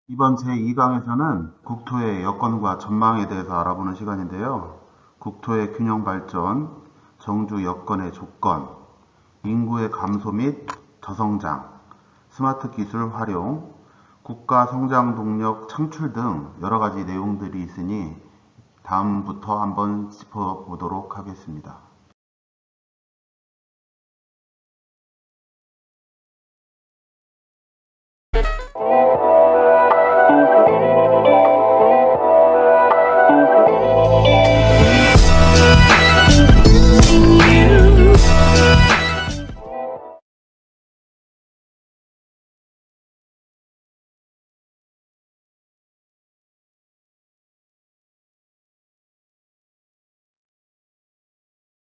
이번 제2강에서는 국토의 여건과 전망에 대해서 알아보는 시간인데요. 국토의 균형 발전, 정주 여건의 조건, 인구의 감소 및 저성장, 스마트 기술 활용, 국가 성장 동력 창출 등 여러 가지 내용들이 있으니 다음부터 한번 짚어보도록 하겠습니다.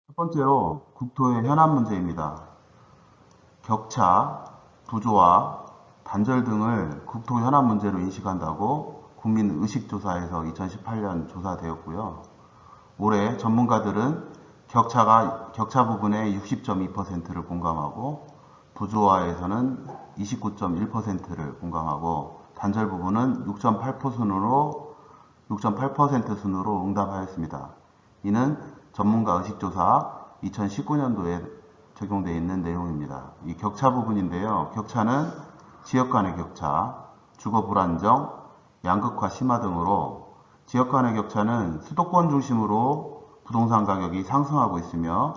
첫 번째로 국토의 현안 문제입니다. 격차, 부조화, 단절 등을 국토 현안 문제로 인식한다고 국민의식조사에서 2018년 조사되었고요. 올해 전문가들은 격차 부분에 60.2%를 공감하고 부조화에서는 29.1%를 공감하고 단절 부분은 6.8% 순으로 응답하였습니다. 이는 전문가 의식조사 2019년도에 적용되어 있는 내용입니다. 이 격차 부분인데요. 격차는 지역 간의 격차, 주거 불안정, 양극화 심화 등으로 지역 간의 격차는 수도권 중심으로 부동산 가격이 상승하고 있으며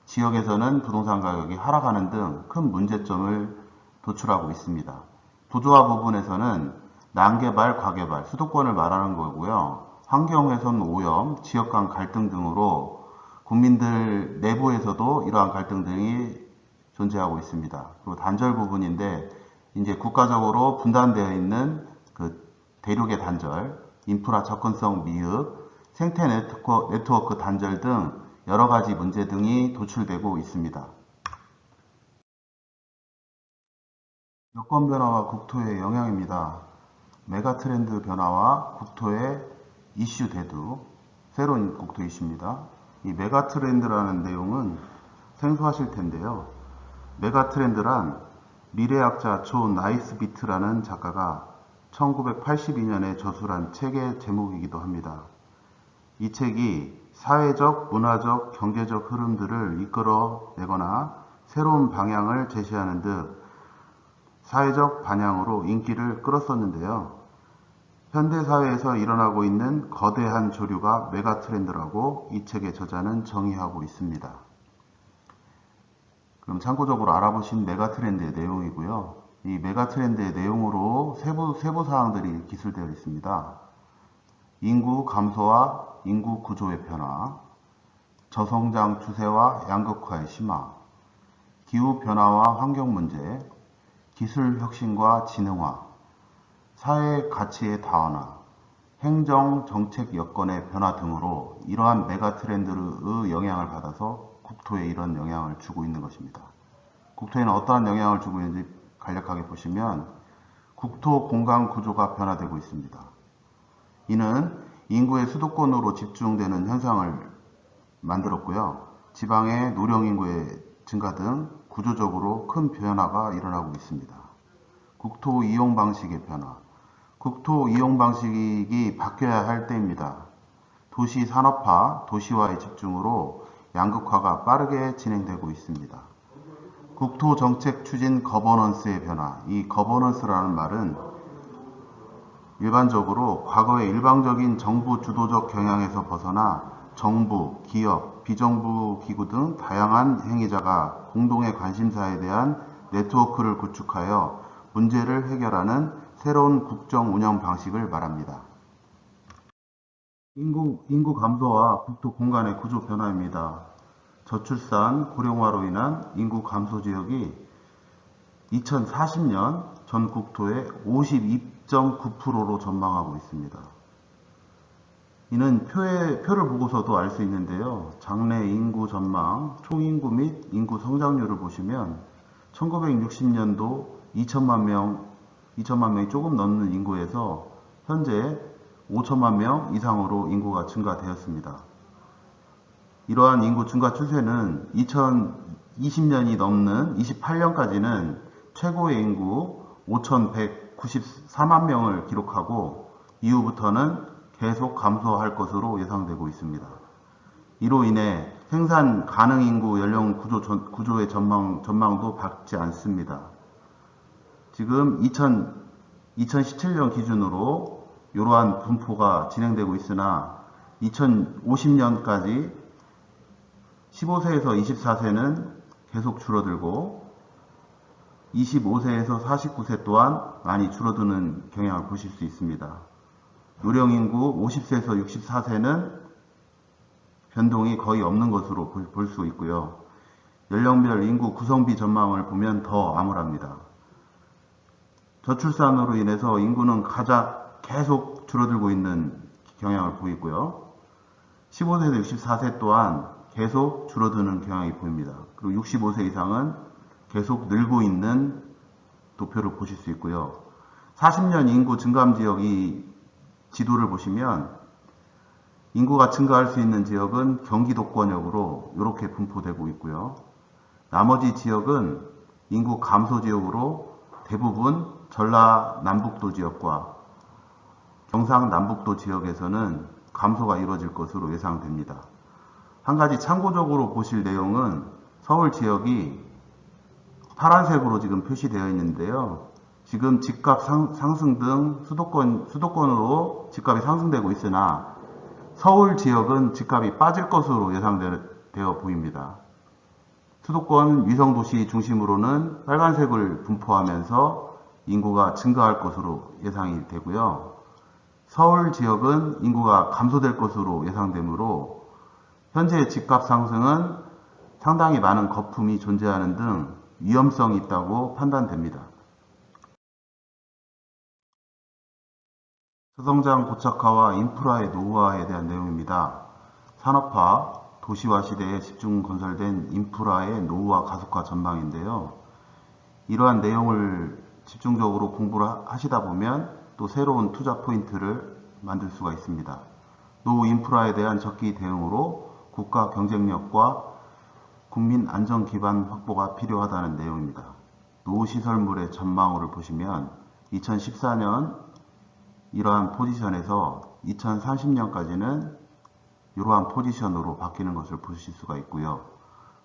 지역에서는 부동산 가격이 하락하는 등 큰 문제점을 도출하고 있습니다. 부조화 부분에서는 난개발, 과개발, 수도권을 말하는 거고요. 환경훼손 오염, 지역 간 갈등 등으로 국민들 내부에서도 이러한 갈등들이 존재하고 있습니다. 그리고 단절 부분인데 이제 국가적으로 분단되어 있는 그 대륙의 단절, 인프라 접근성 미흡, 생태 네트워크 단절 등 여러 가지 문제 등이 도출되고 있습니다. 여건 변화와 국토의 영향입니다. 메가트렌드 변화와 국토의 이슈 대두, 새로운 국토 이슈입니다. 이 메가트렌드라는 내용은 생소하실 텐데요. 메가트렌드란 미래학자 조 나이스비트라는 작가가 1982년에 저술한 책의 제목이기도 합니다. 이 책이 사회적, 문화적, 경제적 흐름들을 이끌어내거나 새로운 방향을 제시하는 듯 사회적 반향으로 인기를 끌었었는데요. 현대사회에서 일어나고 있는 거대한 조류가 메가트렌드라고 이 책의 저자는 정의하고 있습니다. 그럼 참고적으로 알아보신 메가트렌드의 내용이고요. 이 메가트렌드의 내용으로 세부 사항들이 기술되어 있습니다. 인구 감소와 인구 구조의 변화, 저성장 추세와 양극화의 심화, 기후 변화와 환경 문제, 기술 혁신과 지능화, 사회 가치의 다원화, 행정 정책 여건의 변화 등으로 이러한 메가 트렌드의 영향을 받아서 국토에 이런 영향을 주고 있는 것입니다. 국토에는 어떠한 영향을 주고 있는지 간략하게 보시면 국토 공간 구조가 변화되고 있습니다. 이는 인구의 수도권으로 집중되는 현상을 만들었고요. 지방의 노령 인구의 증가 등 구조적으로 큰 변화가 일어나고 있습니다. 국토 이용 방식의 변화. 국토 이용 방식이 바뀌어야 할 때입니다. 도시 산업화, 도시화의 집중으로 양극화가 빠르게 진행되고 있습니다. 국토 정책 추진 거버넌스의 변화. 이 거버넌스라는 말은 일반적으로 과거의 일방적인 정부 주도적 경향에서 벗어나 정부, 기업, 비정부 기구 등 다양한 행위자가 공동의 관심사에 대한 네트워크를 구축하여 문제를 해결하는 새로운 국정 운영 방식을 말합니다. 인구 감소와 국토 공간의 구조 변화입니다. 저출산, 고령화로 인한 인구 감소 지역이 2040년 전 국토의 52.9%로 전망하고 있습니다. 이는 표를 보고서도 알 수 있는데요. 장래 인구 전망, 총인구 및 인구 성장률을 보시면 1960년도 2천만 명이 조금 넘는 인구에서 현재 5천만 명 이상으로 인구가 증가되었습니다. 이러한 인구 증가 추세는 2020년이 넘는 28년까지는 최고의 인구 5,100 94만 명을 기록하고 이후부터는 계속 감소할 것으로 예상되고 있습니다. 이로 인해 생산 가능 인구 연령 구조의 전망도 밝지 않습니다. 지금 2017년 기준으로 이러한 분포가 진행되고 있으나 2050년까지 15세에서 24세는 계속 줄어들고 25세에서 49세 또한 많이 줄어드는 경향을 보실 수 있습니다. 요령인구 50세에서 64세는 변동이 거의 없는 것으로 볼 수 있고요. 연령별 인구 구성비 전망을 보면 더 암울합니다. 저출산으로 인해서 인구는 계속 줄어들고 있는 경향을 보이고요. 15세에서 64세 또한 계속 줄어드는 경향이 보입니다. 그리고 65세 이상은 계속 늘고 있는 도표를 보실 수 있고요. 40년 인구 증감 지역 이 지도를 보시면 인구가 증가할 수 있는 지역은 경기도권역으로 이렇게 분포되고 있고요. 나머지 지역은 인구 감소 지역으로 대부분 전라남북도 지역과 경상남북도 지역에서는 감소가 이루어질 것으로 예상됩니다. 한 가지 참고적으로 보실 내용은 서울 지역이 파란색으로 지금 표시되어 있는데요. 지금 집값 상승 등 수도권으로 집값이 상승되고 있으나 서울 지역은 집값이 빠질 것으로 예상되어 보입니다. 수도권 위성도시 중심으로는 빨간색을 분포하면서 인구가 증가할 것으로 예상이 되고요. 서울 지역은 인구가 감소될 것으로 예상되므로 현재 집값 상승은 상당히 많은 거품이 존재하는 등 위험성이 있다고 판단됩니다. 저성장 고착화와 인프라의 노후화에 대한 내용입니다. 산업화, 도시화 시대에 집중 건설된 인프라의 노후화 가속화 전망인데요. 이러한 내용을 집중적으로 공부를 하시다 보면 또 새로운 투자 포인트를 만들 수가 있습니다. 노후 인프라에 대한 적기 대응으로 국가 경쟁력과 국민 안전 기반 확보가 필요하다는 내용입니다. 노후 시설물의 전망으로 보시면 2014년 이러한 포지션에서 2030년까지는 이러한 포지션으로 바뀌는 것을 보실 수가 있고요.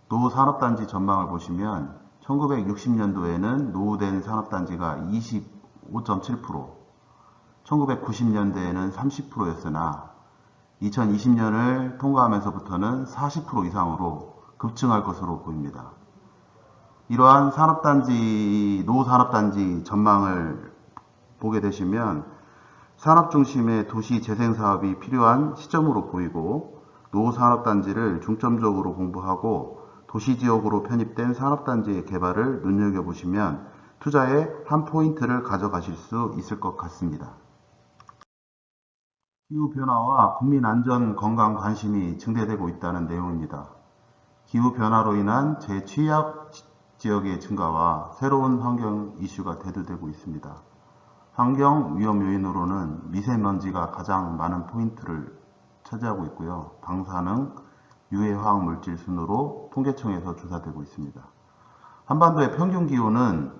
노후 산업단지 전망을 보시면 1960년도에는 노후된 산업단지가 25.7%, 1990년대에는 30%였으나 2020년을 통과하면서부터는 40% 이상으로 급증할 것으로 보입니다. 이러한 노후 산업단지 전망을 보게 되시면 산업 중심의 도시 재생 사업이 필요한 시점으로 보이고 노후 산업단지를 중점적으로 공부하고 도시지역으로 편입된 산업단지의 개발을 눈여겨보시면 투자의 한 포인트를 가져가실 수 있을 것 같습니다. 기후변화와 국민안전 건강 관심이 증대되고 있다는 내용입니다. 기후변화로 인한 재취약 지역의 증가와 새로운 환경 이슈가 대두되고 있습니다. 환경 위험 요인으로는 미세먼지가 가장 많은 포인트를 차지하고 있고요. 방사능, 유해화학 물질 순으로 통계청에서 조사되고 있습니다. 한반도의 평균 기온은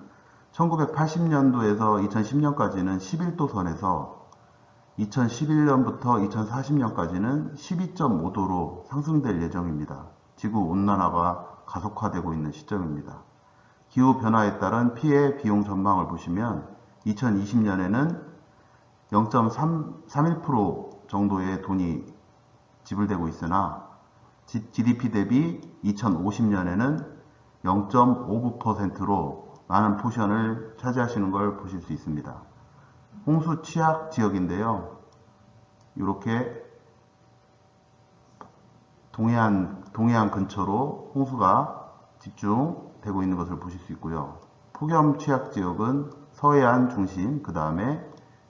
1980년도에서 2010년까지는 11도 선에서 2011년부터 2040년까지는 12.5도로 상승될 예정입니다. 지구 온난화가 가속화되고 있는 시점입니다. 기후변화에 따른 피해 비용 전망을 보시면 2020년에는 0.31% 정도의 돈이 지불되고 있으나 GDP 대비 2050년에는 0.59%로 많은 포션을 차지하시는 걸 보실 수 있습니다. 홍수 취약 지역인데요. 이렇게 동해안 근처로 홍수가 집중되고 있는 것을 보실 수 있고요. 폭염 취약 지역은 서해안 중심, 그 다음에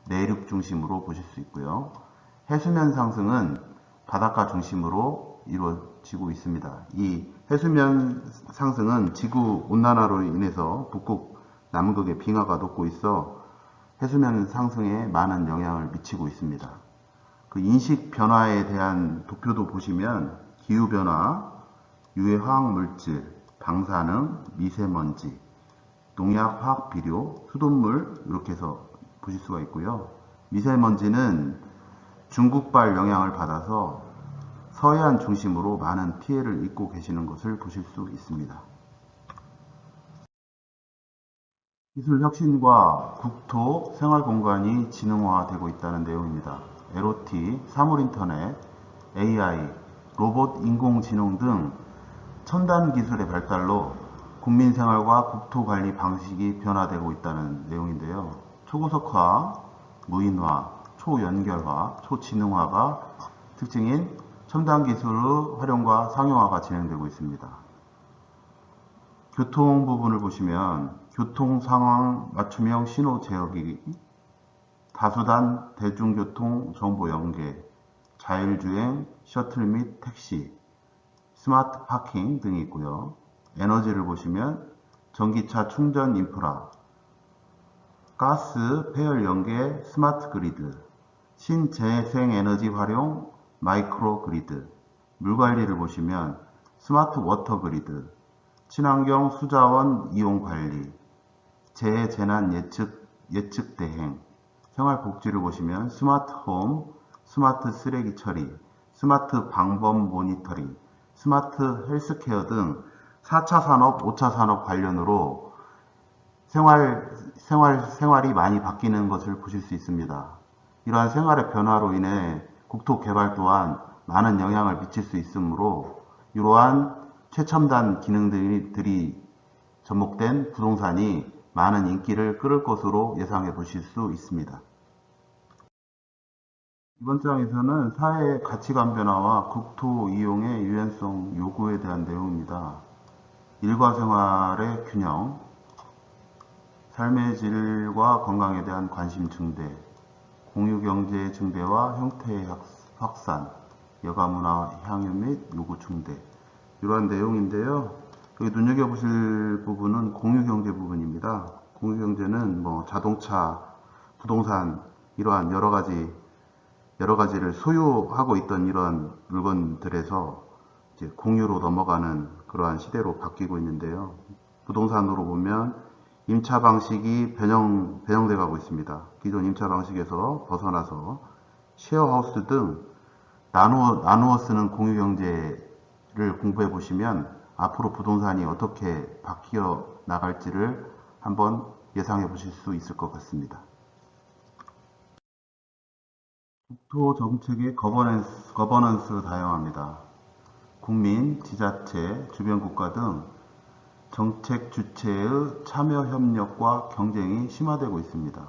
내륙 중심으로 보실 수 있고요. 해수면 상승은 바닷가 중심으로 이루어지고 있습니다. 이 해수면 상승은 지구 온난화로 인해서 북극, 남극의 빙하가 녹고 있어 해수면 상승에 많은 영향을 미치고 있습니다. 그 인식 변화에 대한 도표도 보시면 기후변화, 유해화학물질, 방사능, 미세먼지, 농약, 화학 비료, 수돗물 이렇게 해서 보실 수가 있고요. 미세먼지는 중국발 영향을 받아서 서해안 중심으로 많은 피해를 입고 계시는 것을 보실 수 있습니다. 기술 혁신과 국토, 생활공간이 지능화되고 있다는 내용입니다. LOT, 사물인터넷, AI, 로봇, 인공지능 등 첨단 기술의 발달로 국민 생활과 국토 관리 방식이 변화되고 있다는 내용인데요. 초고속화, 무인화, 초연결화, 초지능화가 특징인 첨단 기술의 활용과 상용화가 진행되고 있습니다. 교통 부분을 보시면 교통 상황 맞춤형 신호 제어기, 다수단 대중교통 정보 연계, 자율주행, 셔틀 및 택시, 스마트 파킹 등이 있고요. 에너지를 보시면 전기차 충전 인프라, 가스 폐열 연계 스마트 그리드, 신재생 에너지 활용 마이크로 그리드, 물 관리를 보시면 스마트 워터 그리드, 친환경 수자원 이용 관리, 재해 재난 예측 대행, 생활복지를 보시면 스마트 홈, 스마트 쓰레기 처리, 스마트 방범 모니터링, 스마트 헬스케어 등 4차 산업, 5차 산업 관련으로 생활이 많이 바뀌는 것을 보실 수 있습니다. 이러한 생활의 변화로 인해 국토 개발 또한 많은 영향을 미칠 수 있으므로 이러한 최첨단 기능들이 접목된 부동산이 많은 인기를 끌을 것으로 예상해 보실 수 있습니다. 이번 장에서는 사회의 가치관 변화와 국토 이용의 유연성 요구에 대한 내용입니다. 일과 생활의 균형, 삶의 질과 건강에 대한 관심 증대, 공유경제 증대와 형태의 확산, 여가문화 향유 및 요구 증대, 이러한 내용인데요. 여기 눈여겨보실 부분은 공유경제 부분입니다. 공유경제는 자동차, 부동산, 이러한 여러 가지를 소유하고 있던 이러한 물건들에서 이제 공유로 넘어가는 그러한 시대로 바뀌고 있는데요. 부동산으로 보면 임차 방식이 변형돼 가고 있습니다. 기존 임차 방식에서 벗어나서 쉐어하우스 등 나누어 쓰는 공유 경제를 공부해 보시면 앞으로 부동산이 어떻게 바뀌어 나갈지를 한번 예상해 보실 수 있을 것 같습니다. 국토 정책의 거버넌스 다양합니다. 국민, 지자체, 주변 국가 등 정책 주체의 참여 협력과 경쟁이 심화되고 있습니다.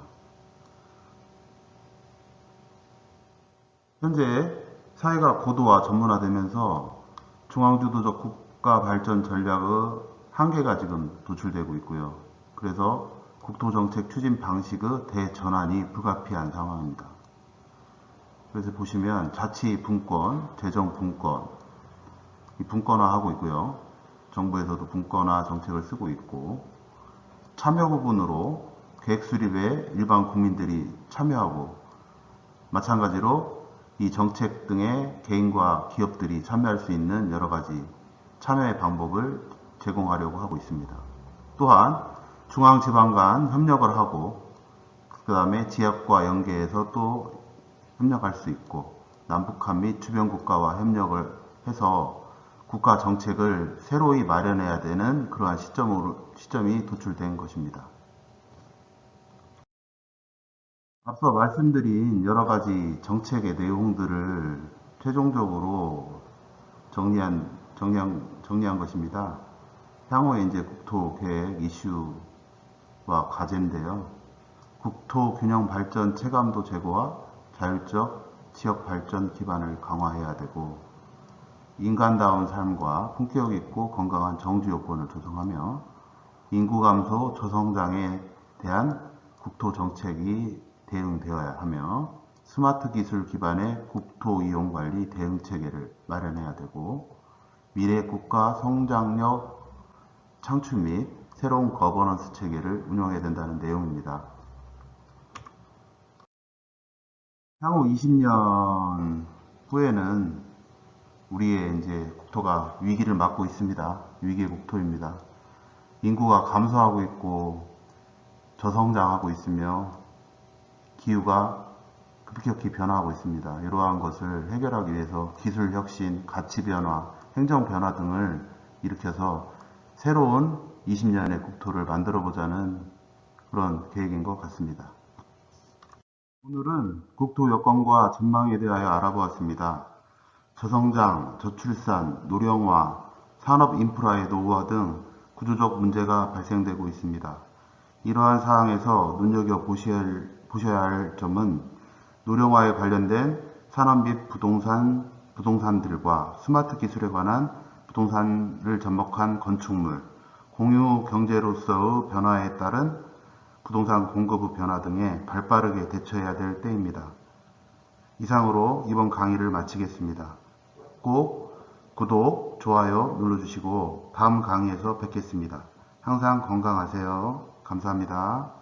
현재 사회가 고도화 전문화되면서 중앙주도적 국가 발전 전략의 한계가 지금 도출되고 있고요. 그래서 국토정책 추진 방식의 대전환이 불가피한 상황입니다. 그래서 보시면 자치 분권, 재정 분권, 이 분권화하고 있고요. 정부에서도 분권화 정책을 쓰고 있고, 참여 부분으로 계획 수립에 일반 국민들이 참여하고, 마찬가지로 이 정책 등의 개인과 기업들이 참여할 수 있는 여러 가지 참여의 방법을 제공하려고 하고 있습니다. 또한 중앙지방 간 협력을 하고, 그 다음에 지역과 연계해서 또 협력할 수 있고, 남북한 및 주변 국가와 협력을 해서 국가 정책을 새로이 마련해야 되는 그러한 시점이 도출된 것입니다. 앞서 말씀드린 여러 가지 정책의 내용들을 최종적으로 정리한 것입니다. 향후에 이제 국토 계획 이슈와 과제인데요. 국토 균형 발전 체감도 제고와 자율적 지역 발전 기반을 강화해야 되고, 인간다운 삶과 품격 있고 건강한 정주 여건을 조성하며 인구 감소, 저성장에 대한 국토 정책이 대응되어야 하며 스마트 기술 기반의 국토 이용 관리 대응 체계를 마련해야 되고, 미래 국가 성장력 창출 및 새로운 거버넌스 체계를 운영해야 된다는 내용입니다. 향후 20년 후에는 우리의 이제 국토가 위기를 맞고 있습니다. 위기의 국토입니다. 인구가 감소하고 있고 저성장하고 있으며 기후가 급격히 변화하고 있습니다. 이러한 것을 해결하기 위해서 기술 혁신, 가치 변화, 행정 변화 등을 일으켜서 새로운 20년의 국토를 만들어 보자는 그런 계획인 것 같습니다. 오늘은 국토 여건과 전망에 대하여 알아보았습니다. 저성장, 저출산, 노령화, 산업 인프라의 노후화 등 구조적 문제가 발생되고 있습니다. 이러한 사항에서 눈여겨보셔야 할 점은 노령화에 관련된 산업 및 부동산들과 스마트 기술에 관한 부동산을 접목한 건축물, 공유 경제로서의 변화에 따른 부동산 공급의 변화 등에 발빠르게 대처해야 될 때입니다. 이상으로 이번 강의를 마치겠습니다. 꼭 구독, 좋아요 눌러주시고 다음 강의에서 뵙겠습니다. 항상 건강하세요. 감사합니다.